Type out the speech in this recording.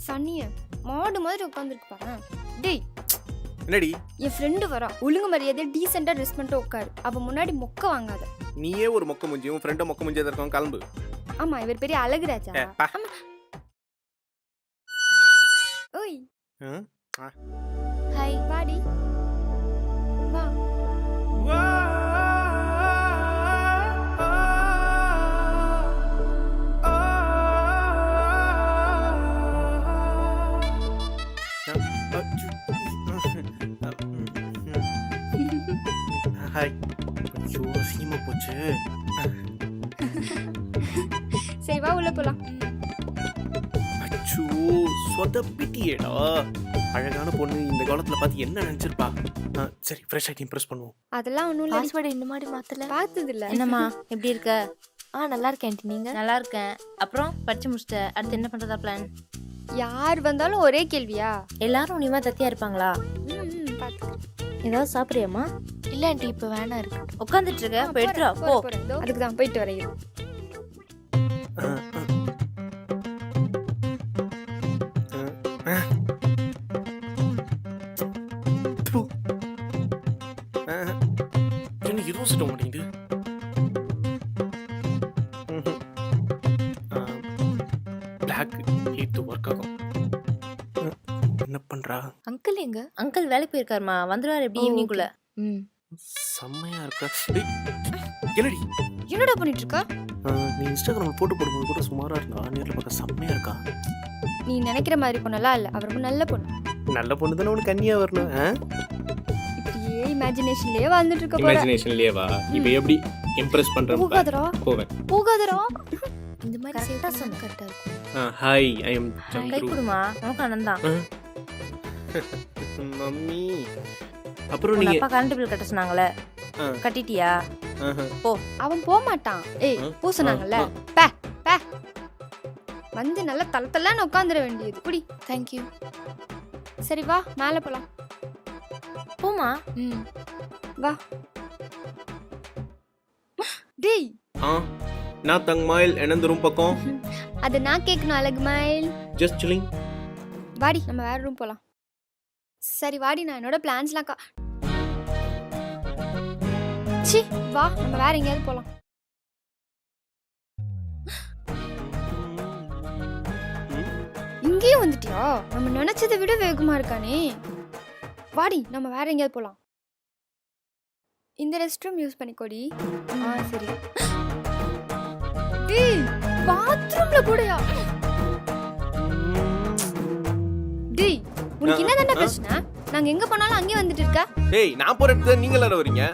சனிய மாடு மாதிரி உட்காந்துருக்கு பாரு. டேய் என்னடி என் ஃப்ரெண்டு வரா, ஒழுங்கு மரியாதை டீசெண்டா ட்ரெஸ் பண்ணிட்டு உட்காரு. அவ முன்னாடி மொக்க வாங்காத. நீயே ஒரு மொக்க முஞ்சி உன் ஃப்ரெண்ட மொக்க முஞ்சியா இருக்கான் கிளம்பு. ஆமா இவர் பெரிய அழகுராஜா. பா. ஆமா. ஓய் ஹாய். வாடி வா. ஹாய். ஐயோ சீமா போச்சு. சரி வா உள்ள போலாம். அச்சோ சொதப்பிட்டியேடா. அழகான பொண்ணு இந்த காலத்துல பார்த்து என்ன நினைச்சிருப்பா. சரி ஃப்ரெஷ் ஆகி இம்ப்ரெஸ் பண்ணுவோம். அதெல்லாம் ஒண்ணும் இல்ல. பாஸ்வேர்டு இந்த மாதிரி மாத்தல. பார்த்தது இல்ல. என்னம்மா எப்படி இருக்க? நல்லா இருக்கேன் ஆண்டி. நீங்க? நல்லா இருக்கேன். அப்புறம் படிச்சு முடிச்சிட்ட, அடுத்து என்ன பண்றதா பிளான்? யார் வந்தாலும் ஒரே கேள்வியா? எல்லாரும் உனிமா தத்தியா இருப்பாங்களா? ஏதாவது சாப்பிடுறியாம்மா? இல்ல ஆண்டி இப்ப வேணா இருக்கு. உட்காந்துட்டு இருக்க, போய் எடுத்துடா போ. அதுக்கு தான் போயிட்டு வரேன். என்ன எதுவும் சொல்ல மாட்டேங்குது. பிளாக் ஹீட் ஒர்க் ஆகும். என்ன பண்றா? அங்கிள் எங்க? அங்கிள் வேலைக்கு போயிருக்காருமா, வந்துருவாரு எப்படி ஈவினிங்குள்ள. செம்மையா இருக்கா. என்னடி என்னடா பண்ணிட்டு இருக்க? நீ இன்ஸ்டாகிராம்ல போட்டு போடும்போது கூட சுமாரா இருந்தா, நேர்ல பார்க்க செம்மையா இருக்கா. நீ நினைக்கிற மாதிரி பொண்ணெல்லாம் இல்ல, அவ ரொம்ப நல்ல பொண்ணு. நல்ல பொண்ணு தானே உனக்கு கன்னியா வரணும். இப்படியே இமேஜினேஷன்லயே வாழ்ந்துட்டு இருக்க போற. இமேஜினேஷன்லயே வா. இப்போ எப்படி இம்ப்ரெஸ் பண்றேன் போகாதடா. போவேன். போகாதடா. இந்த மாதிரி சேட்டா சொன்ன கரெக்டா இருக்கும். ஹாய் ஐ அம் கை சந்துரு. குடுமா, நமக்கு அனந்தான். மம்மி அப்புறம் உங்க நீங்க அப்பா கரண்ட் பில் கட்ட சொன்னாங்களே, கட்டிட்டியா? போ. அவன் போக மாட்டான். ஏய் போ சொன்னாங்கல்ல. பே பே வந்து நல்லா தலத்தலன்னு உட்காந்துட வேண்டியது. குடி. Thank you. சரி வா மேலே போலாம். போமா. வா. டேய் நான் தங்கமாயில் என்னந்த பக்கம் அத நான் கேட்கணும் அழகு மயில். Just chilling. வாடி நம்ம வேற ரூம் போலாம். சரி வாடி, நான் என்னோட பிளான்ஸ்லாம் சி வா நம்ம வேற எங்கேயாவது போலாம். இங்கேயும் வந்துட்டியா? நம்ம நினைச்சதை விட வேகமா இருக்கானே. வாடி நம்ம வேற எங்கேயாவது போலாம். இந்த ரெஸ்ட் ரூம் யூஸ் பண்ணிக்கோடி. சரி. டேய் பாத்ரூம்ல கூடயா? டேய் உனக்கு என்னதான்டா பிரச்சனை? நாங்க எங்க போனாலும் அங்கேயே வந்துட்டு இருக்க. ஏய் நான் போற இடத்துல நீங்க எல்லாரும் வரீங்க.